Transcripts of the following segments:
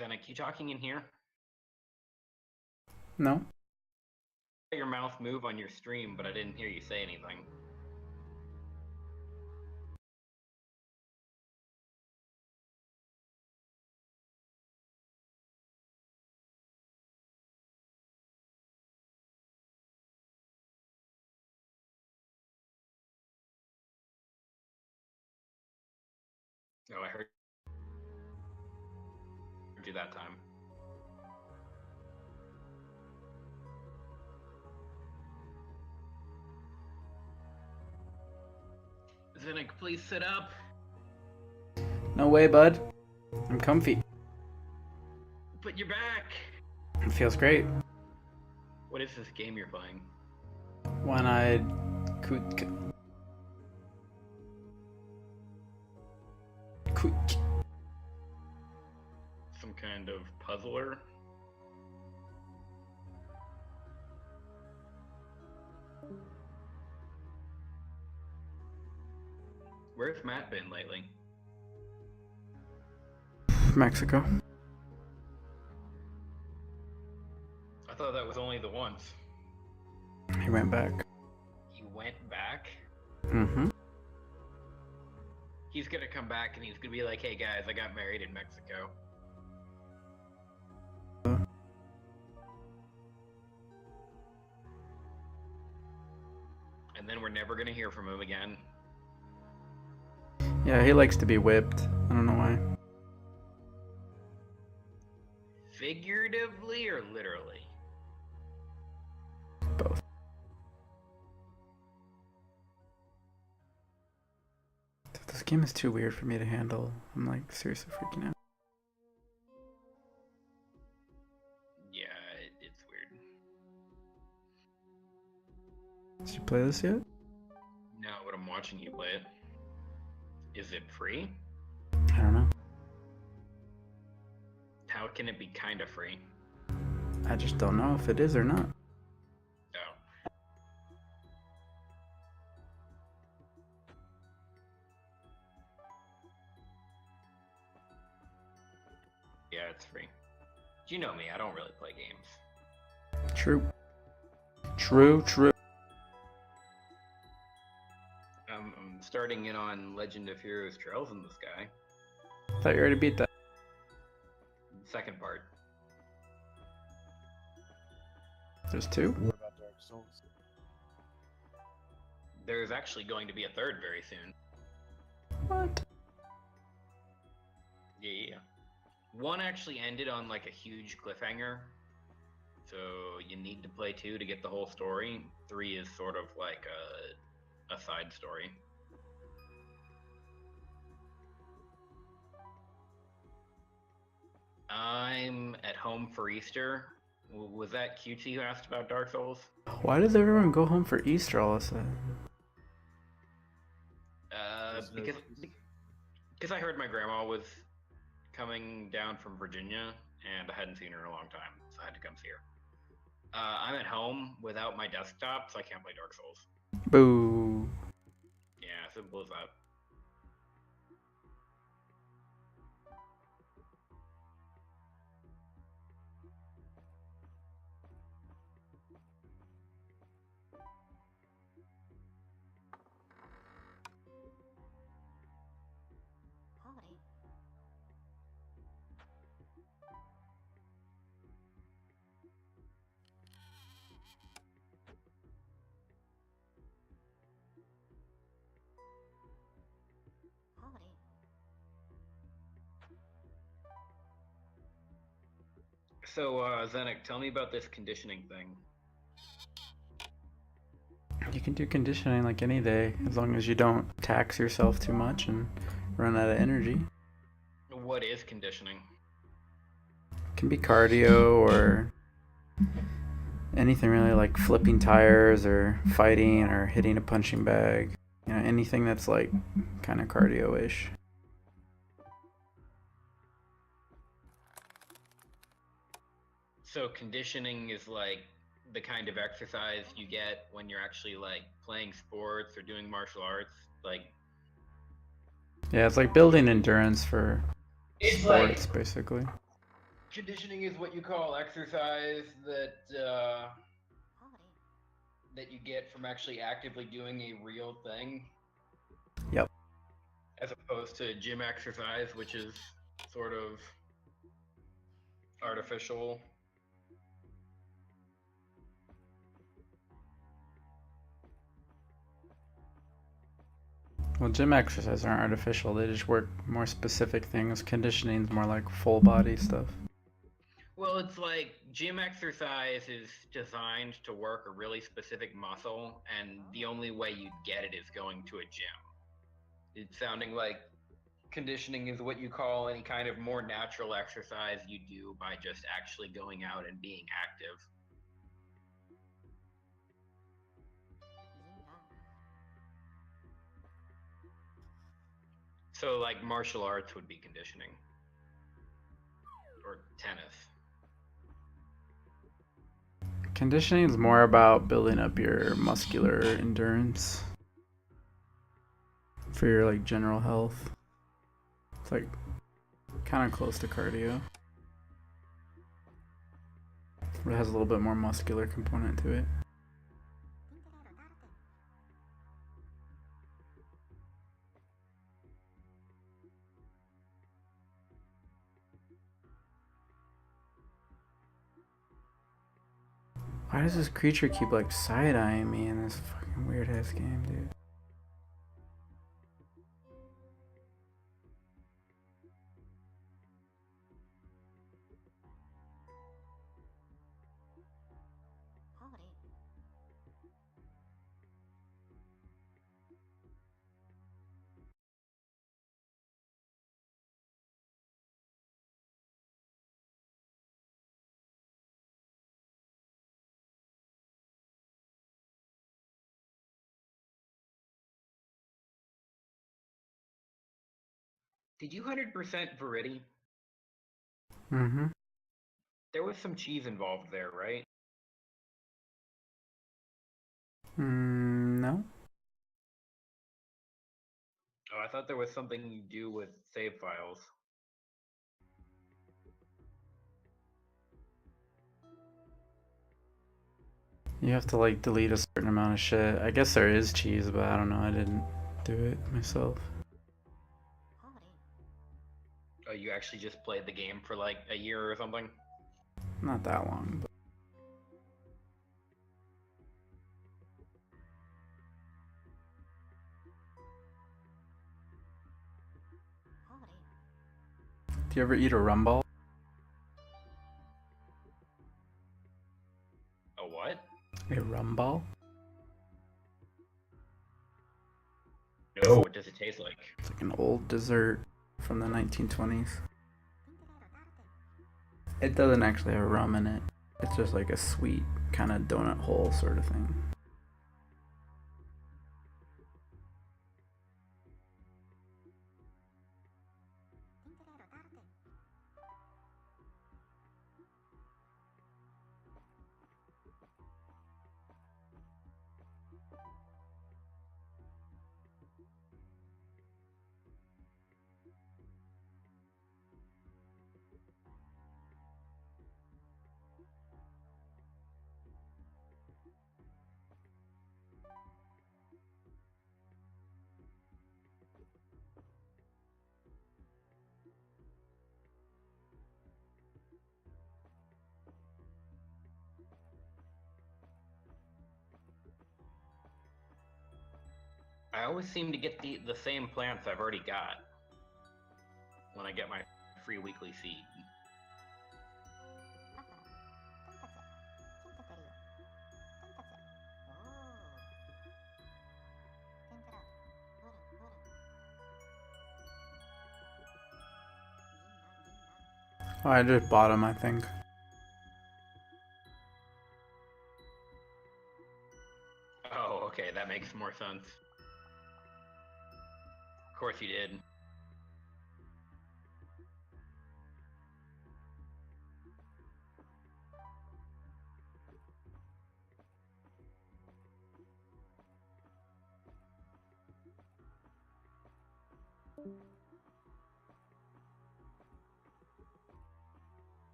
Xeinok, you talking in here? No. Your mouth move on your stream, but I didn't hear you say anything. Oh, I heard you that time. Xeinok, please sit up. No way, bud. I'm comfy. But you're back. It feels great. What is this game you're playing? One-eyed Kutkh. Kutkh. Some kind of puzzler? Where's Matt been lately? Mexico. I thought that was only the once. He went back. He went back? Mm-hmm. He's gonna come back and he's gonna be like, hey guys, I got married in Mexico. then we're never gonna hear from him again. Yeah, he likes to be whipped. I don't know why. Figuratively or literally? Both. This game is too weird for me to handle. I'm like seriously freaking out. Yeah, it's weird. Did you play this yet? No, but I'm watching you play it. Is it free? I don't know. How can it be kind of free? I just don't know if it is or not. Oh. Yeah, it's free. You know me, I don't really play games. True. True. I'm starting in on Legend of Heroes Trails in the Sky. Thought you already beat that. Second part. There's two? What about Dark Souls? There's actually going to be a third very soon. What? Yeah. One actually ended on like a huge cliffhanger. So you need to play 2 to get the whole story. 3 is sort of like a side story. I'm at home for Easter. Was that cutesy who asked about Dark Souls? Why does everyone go home for Easter all of a sudden? Because I heard my grandma was coming down from Virginia, and I hadn't seen her in a long time, so I had to come see her. I'm at home without my desktop, so I can't play Dark Souls. Boo. Yeah, simple as that. So, Xeinok, tell me about this conditioning thing. You can do conditioning like any day, as long as you don't tax yourself too much and run out of energy. What is conditioning? It can be cardio or anything really, like flipping tires or fighting or hitting a punching bag. You know, anything that's like kind of cardio-ish. So conditioning is like the kind of exercise you get when you're actually like playing sports or doing martial arts, like Yeah, it's like building endurance for it's sports, like basically. conditioning is what you call exercise that that you get from actually actively doing a real thing. Yep. As opposed to gym exercise, which is sort of artificial. Well, gym exercises aren't artificial. They just work more specific things. Conditioning is more like full body stuff. Well, it's like gym exercise is designed to work a really specific muscle, and the only way you'd get it is going to a gym. It's sounding like conditioning is what you call any kind of more natural exercise you do by just actually going out and being active. So, like, martial arts would be conditioning. Or tennis. Conditioning is more about building up your muscular endurance for your like general health. It's like kind of close to cardio. It has a little bit more muscular component to it. Why does this creature keep like side-eyeing me in this fucking Fucking weird ass game, dude. Did you 100% Verity? Mm-hmm. There was some cheese involved there, right? No. Oh, I thought there was something you do with save files. You have to like delete a certain amount of shit. I guess there is cheese, but I don't know. I didn't do it myself. Oh, you actually just played the game for like a year or something? Not that long, but do you ever eat a rum ball? A what? A rum ball? No, what does it taste like? It's like an old dessert from the 1920s. It doesn't actually have rum in it. It's just like a sweet kind of donut hole sort of thing. I always seem to get the same plants I've already got when I get my free weekly seed. Oh, I just bought them, I think. Oh, okay, that makes more sense. Of course you did.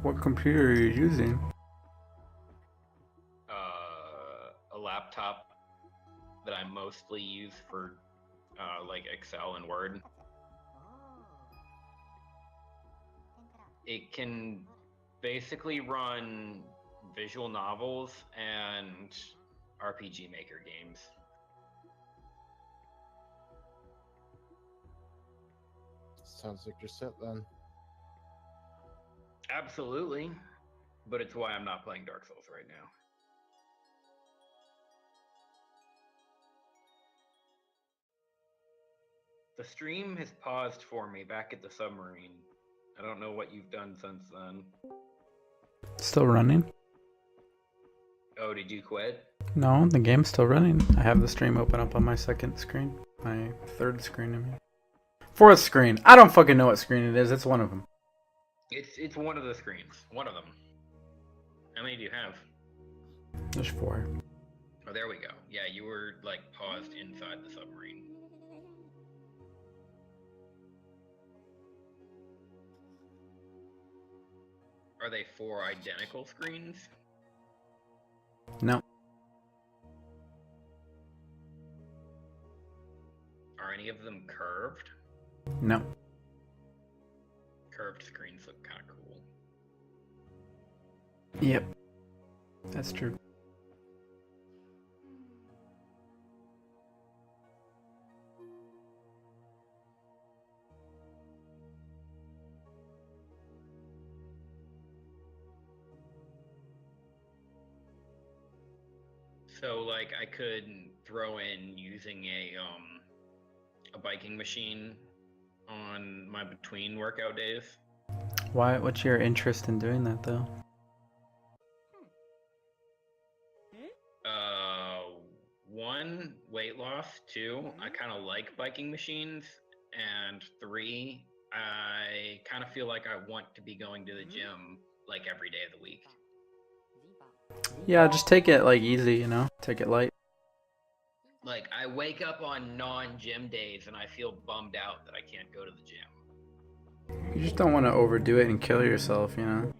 What computer are you using? A laptop that I mostly use for like Excel and Word. It can basically run visual novels and RPG Maker games. Sounds like you're set then. Absolutely, but it's why I'm not playing Dark Souls right now. The stream has paused for me back at the submarine. I don't know what you've done since then. Still running? Oh, did you quit? No, the game's still running. I have the stream open up on my second screen. My third screen, I mean. Fourth screen. I don't fucking know what screen it is. It's one of them. It's one of the screens. One of them. How many do you have? There's 4. Oh, there we go. Yeah, you were like paused inside the submarine. Are they 4 identical screens? No. Are any of them curved? No. Curved screens look kind of cool. Yep. That's true. So like I could throw in using a biking machine on my between workout days. Why? What's your interest in doing that though? One, weight loss. Two, I kind of like biking machines. And three, I kind of feel like I want to be going to the gym like every day of the week. Yeah, just take it like easy, you know? Take it light. Like I wake up on non-gym days and I feel bummed out that I can't go to the gym. You just don't want to overdo it and kill yourself, you know?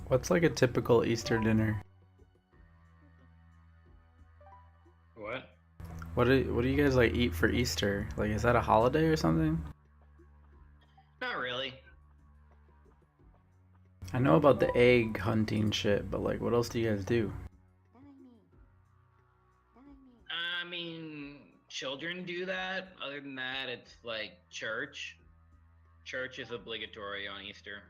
What's like a typical Easter dinner? What? What do you guys like eat for Easter? Like, is that a holiday or something? Not really. I know about the egg hunting shit, but like, what else do you guys do? I mean, children do that. Other than that, it's like church. Church is obligatory on Easter.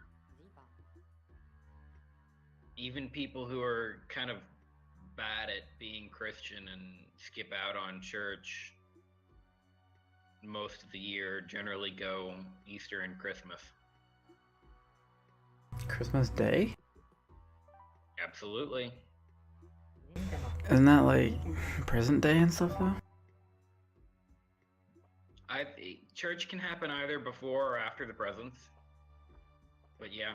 Even people who are kind of bad at being Christian and skip out on church most of the year generally go Easter and Christmas. Christmas Day? Absolutely. Isn't that like present day and stuff though? I church can happen either before or after the presents. But yeah.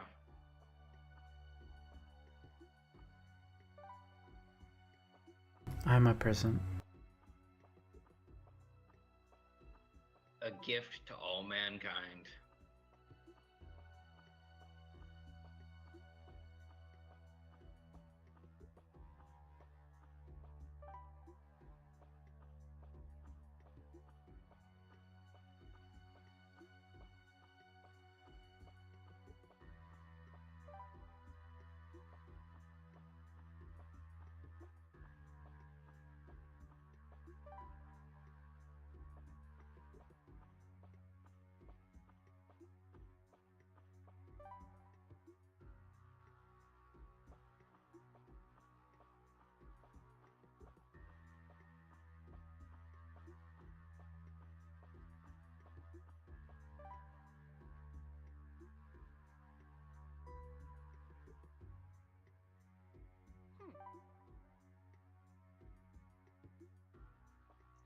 I'm a present. A gift to all mankind.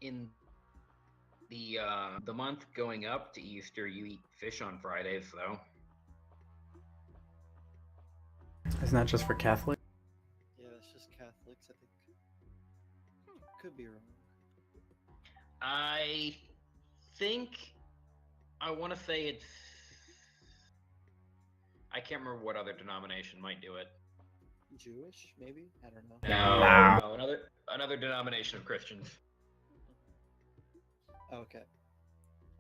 In the month going up to Easter, you eat fish on Fridays, though. Isn't that just for Catholics? Yeah, it's just Catholics, I think. Could be wrong. I think I want to say it's. I can't remember what other denomination might do it. Jewish, maybe? I don't know. No, another denomination of Christians. Okay.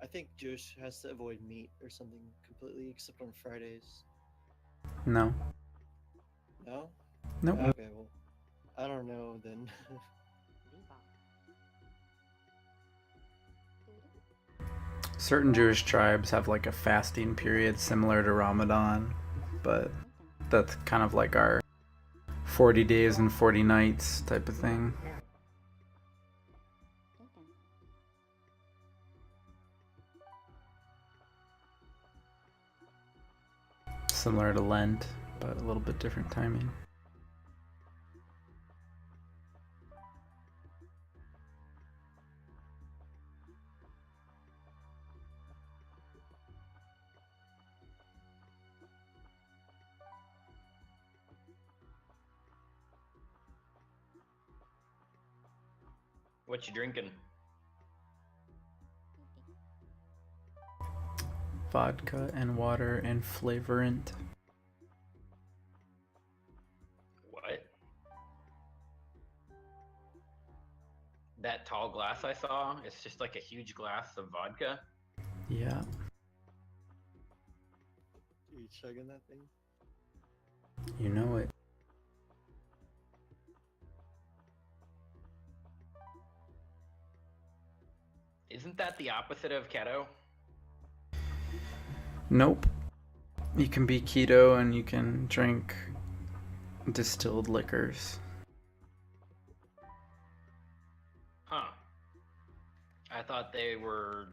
I think Jewish has to avoid meat or something completely, except on Fridays. No. No? Nope. Okay, well, I don't know then. Certain Jewish tribes have like a fasting period similar to Ramadan, but that's kind of like our 40 days and 40 nights type of thing. Similar to Lent, but a little bit different timing. What you drinking? Vodka and water and flavorant. What? That tall glass I saw, it's just like a huge glass of vodka. Yeah. Are you chugging that thing? You know it. Isn't that the opposite of keto? Nope. You can be keto and you can drink distilled liquors. Huh. I thought they were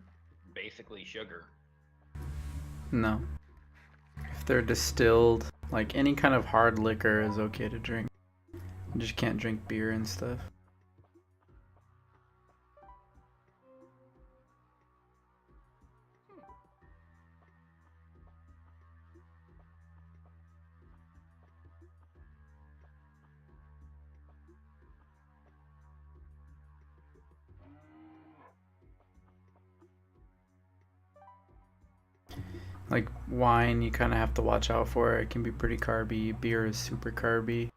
basically sugar. No. If they're distilled, like any kind of hard liquor is okay to drink. You just can't drink beer and stuff. Like wine, you kind of have to watch out for it. It can be pretty carby. Beer is super carby.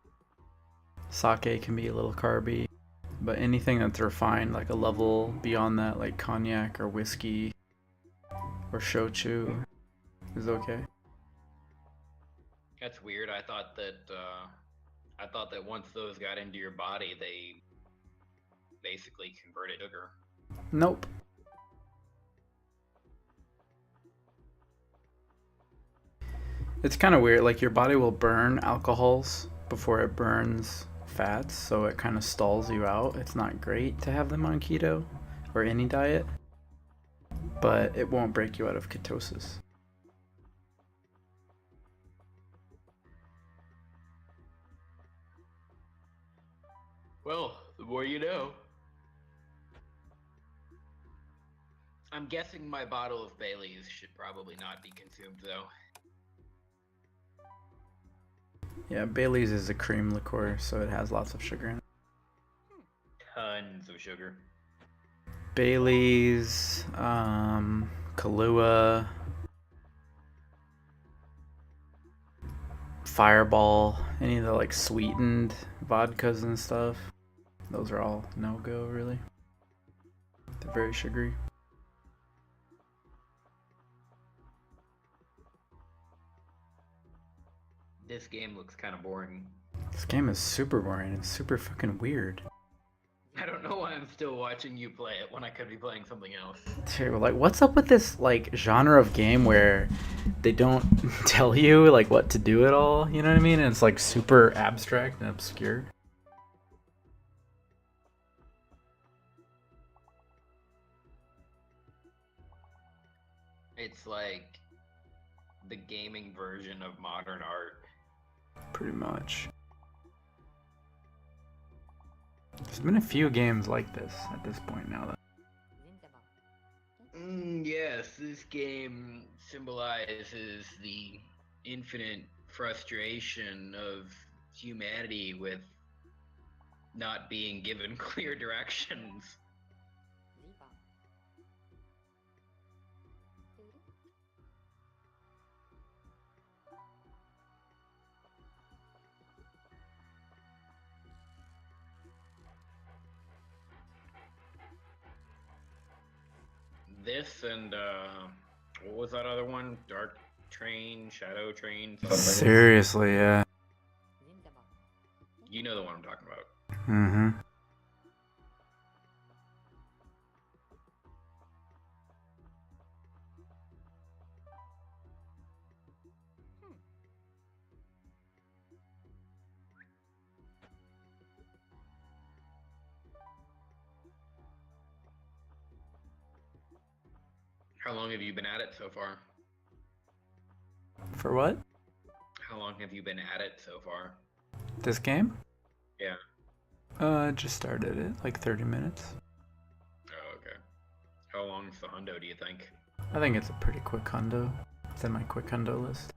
Sake can be a little carby. But anything that's refined, like a level beyond that, like cognac or whiskey or shochu, is okay. That's weird. I thought that once those got into your body, they basically converted sugar. Nope. It's kind of weird. Like your body will burn alcohols before it burns fats, so it kind of stalls you out. It's not great to have them on keto or any diet, but it won't break you out of ketosis. Well, the more you know. I'm guessing my bottle of Bailey's should probably not be consumed, though. Yeah, Bailey's is a cream liqueur, so it has lots of sugar in it. Tons of sugar. Bailey's, Kahlua, Fireball, any of the like sweetened vodkas and stuff. Those are all no-go, really. They're very sugary. This game looks kind of boring. This game is super boring. It's super fucking weird. I don't know why I'm still watching you play it when I could be playing something else. Dude, like, what's up with this like genre of game where they don't tell you like what to do at all? You know what I mean? And it's like super abstract and obscure. It's like the gaming version of modern art. Pretty much. There's been a few games like this at this point now. this game symbolizes the infinite frustration of humanity with not being given clear directions. This and what was that other one? Dark Train, Shadow Train, something like that. Seriously, yeah. You know the one I'm talking about. Mm-hmm. How long have you been at it so far? For what? How long have you been at it so far? This game? Yeah. Just started it, like 30 minutes. Oh, okay. How long's the hundo, do you think? I think it's a pretty quick hundo. It's in my quick hundo list.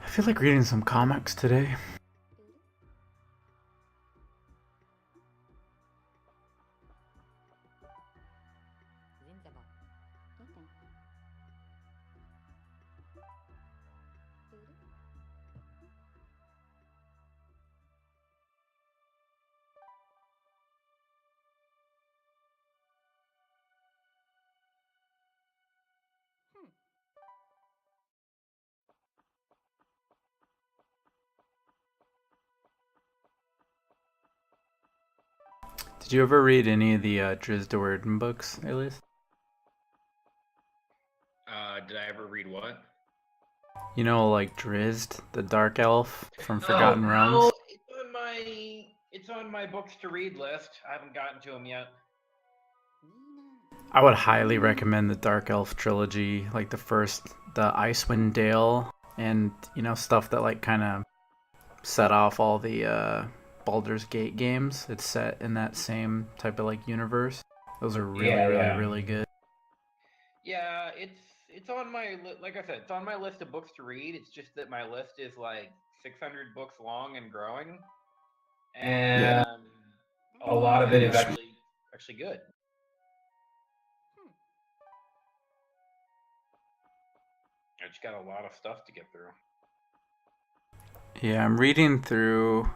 I feel like reading some comics today. Did you ever read any of the Drizzt Do'Urden books, Alias? Did I ever read what? You know, like Drizzt, the dark elf from Forgotten Oh, Realms? no, it's on my books to read list. I haven't gotten to them yet. I would highly recommend the Dark Elf trilogy, like the Icewind Dale, and, you know, stuff that, like, kind of set off all the Baldur's Gate games. It's set in that same type of, like, universe. Those are really good. Yeah, it's on my like I said, it's on my list of books to read. It's just that my list is like 600 books long and growing, and a lot of it is actually good. I just got a lot of stuff to get through. Yeah, I'm reading through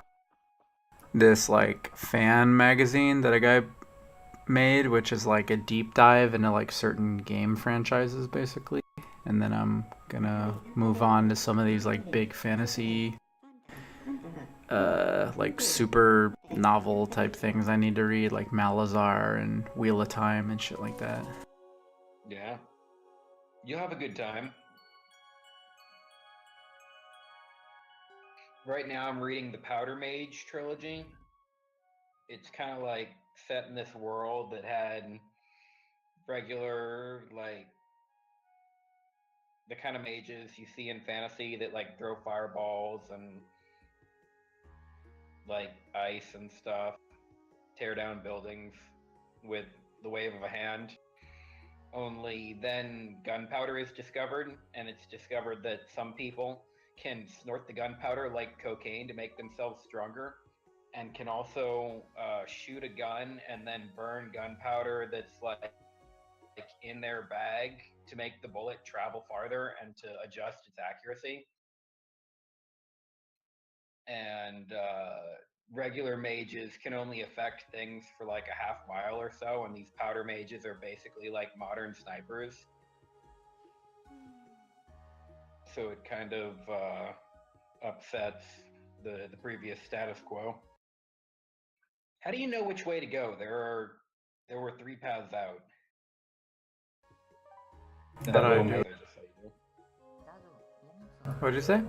this, like, fan magazine that a guy made, which is, like, a deep dive into, like, certain game franchises, basically. And then I'm gonna move on to some of these, like, big fantasy, like, super novel type things I need to read, like Malazar and Wheel of Time and shit like that. Yeah, you'll have a good time. Right now, I'm reading the Powder Mage trilogy. It's kind of like set in this world that had regular, like, the kind of mages you see in fantasy that like throw fireballs and like ice and stuff, tear down buildings with the wave of a hand. Only then gunpowder is discovered, and it's discovered that some people can snort the gunpowder like cocaine to make themselves stronger, and can also shoot a gun and then burn gunpowder that's like in their bag to make the bullet travel farther and to adjust its accuracy. And regular mages can only affect things for like a half mile or so, and these powder mages are basically like modern snipers. So it kind of upsets the previous status quo. How do you know which way to go? There were 3 paths out. But I do. What'd you say?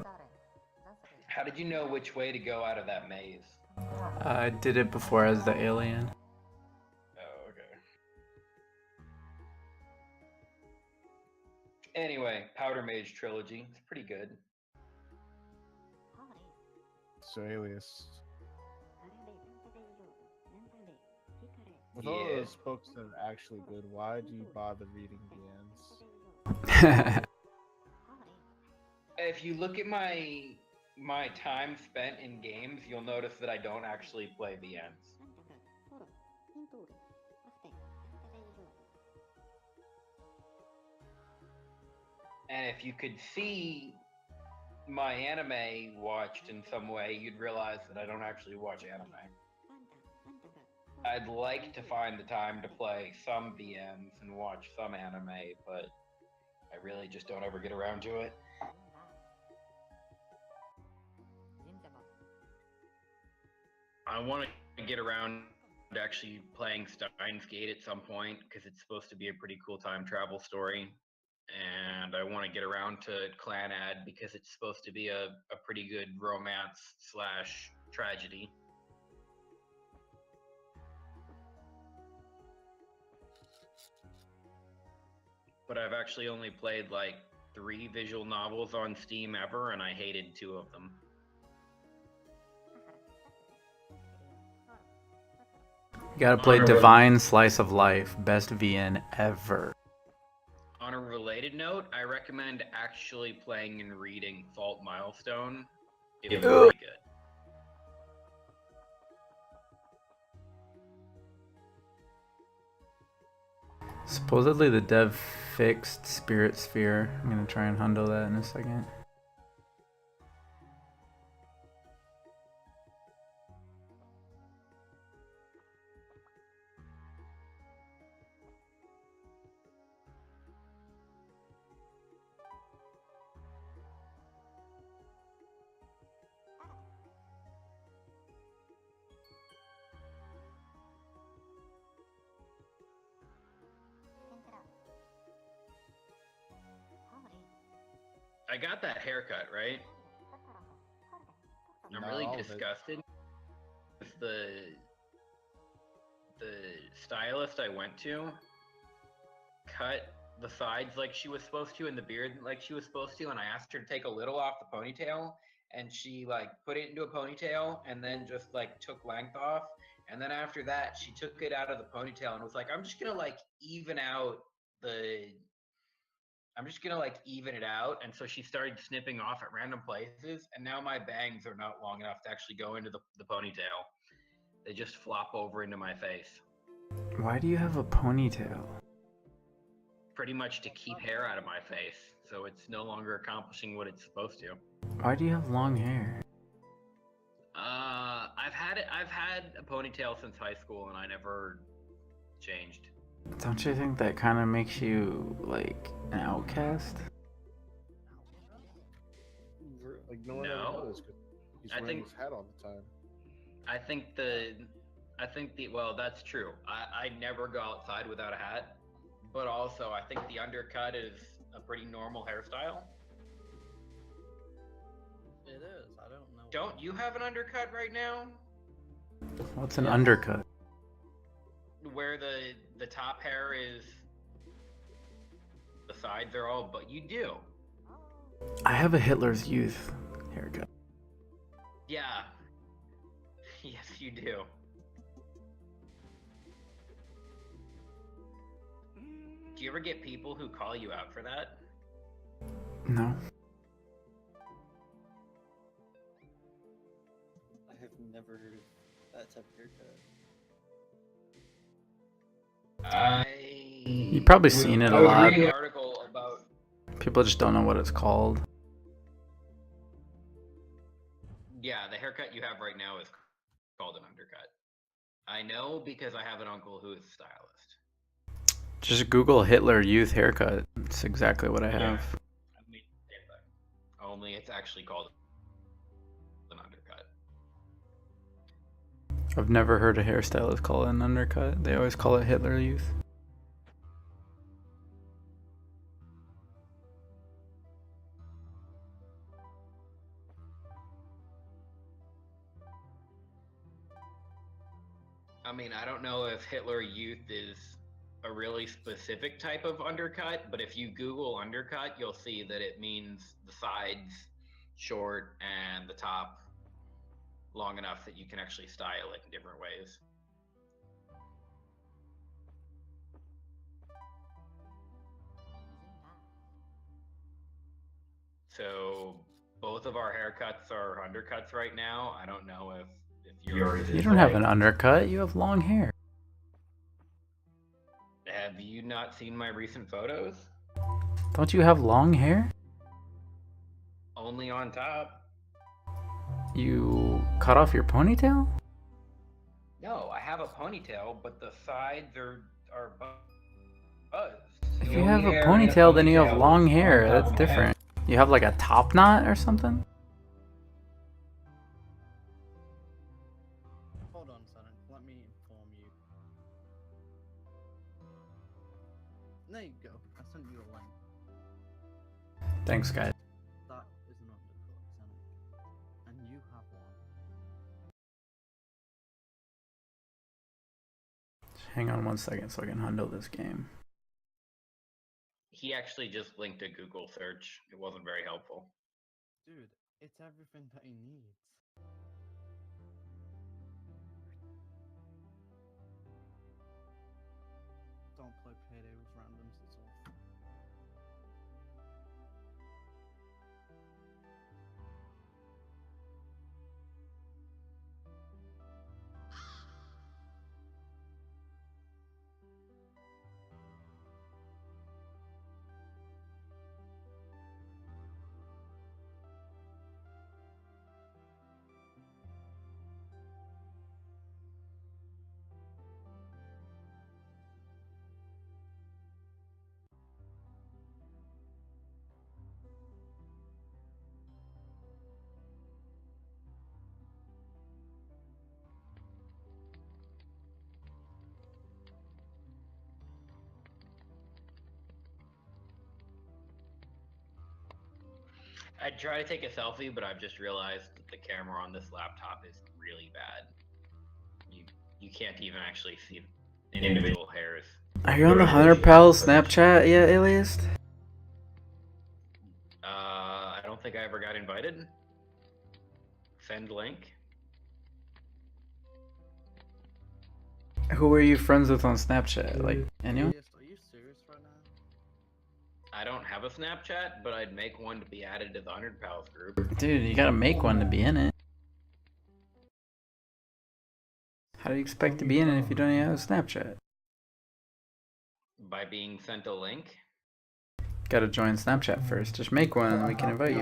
How did you know which way to go out of that maze? I did it before as the alien. Oh, okay. Anyway, Powder Mage trilogy. It's pretty good. So alias. With all Yeah. those books that are actually good, why do you bother reading the ends? If you look at my time spent in games, you'll notice that I don't actually play the ends. And if you could see my anime watched in some way, you'd realize that I don't actually watch anime. I'd like to find the time to play some VMs and watch some anime, but I really just don't ever get around to it. I want to get around to actually playing Steins Gate at some point because it's supposed to be a pretty cool time travel story. And I want to get around to Clan Ad because it's supposed to be a pretty good romance / tragedy. But I've actually only played like 3 visual novels on Steam ever, and I hated 2 of them. You gotta play Divine Slice of Life, best VN ever. On a related note, I recommend actually playing and reading Fault Milestone. It's really good. Supposedly the dev fixed Spirit Sphere. I'm gonna try and handle that in a second. I got that haircut, right? I'm Not really all of it. disgusted with the stylist I went to cut the sides like she was supposed to and the beard like she was supposed to, and I asked her to take a little off the ponytail, and she like put it into a ponytail and then just like took length off, and then after that she took it out of the ponytail and was like, I'm just gonna like even it out. And so she started snipping off at random places, and now my bangs are not long enough to actually go into the ponytail. They just flop over into my face. Why do you have a ponytail? Pretty much to keep hair out of my face, so it's no longer accomplishing what it's supposed to. Why do you have long hair? I've had a ponytail since high school, and I never changed. Don't you think that kind of makes you like an outcast? Like no one No. ever knows because he's I wearing think- his hat all the time. I think well, that's true. I never go outside without a hat, but also I think the undercut is a pretty normal hairstyle. It is. I don't know. Don't you have an undercut right now? What's an undercut? Where the top hair is, the sides are all, but you do. I have a Hitler's Youth haircut. Yeah. Yes, you do. Do you ever get people who call you out for that? No. I have never heard of that type of haircut. You've probably seen it a I was lot. reading an article about. People just don't know what it's called. Yeah, the haircut you have right now is called an undercut. I know because I have an uncle who is a stylist. Just Google Hitler Youth haircut. It's exactly what I have. I mean, same thing. Only it's actually called an undercut. I've never heard a hairstylist call it an undercut. They always call it Hitler Youth. I mean, I don't know if Hitler Youth is a really specific type of undercut, but if you Google undercut, you'll see that it means the sides short and the top long enough that you can actually style it in different ways. So both of our haircuts are undercuts right now. I don't know if yours is. You don't have an undercut. You have long hair. Have you not seen my recent photos? Don't you have long hair? Only on top. You cut off your ponytail? No, I have a ponytail, but the sides are buzzed. If you have a ponytail, then you have long hair. That's different. You have like a top knot or something? Hold on, son. Let me inform you. There you go. I sent you a link. Thanks, guys. That is an undercut, Xeinok. And you have one. Hang on 1 second so I can handle this game. He actually just linked a Google search. It wasn't very helpful. Dude, it's everything that he needs. Don't play Payday with randoms, it's awful. I try to take a selfie, but I've just realized that the camera on this laptop is really bad. You can't even actually see individual hairs. Are you on the Hunter Pal Snapchat yet, Alias? I don't think I ever got invited. Send link. Who are you friends with on Snapchat? Like, anyone? Yes, are you serious right now? I don't have a Snapchat, but I'd make one to be added to the 100 Pals group. Dude, you gotta make one to be in it. How do you expect to be in it if you don't even have a Snapchat? By being sent a link. Gotta join Snapchat first. Just make one and we can invite you.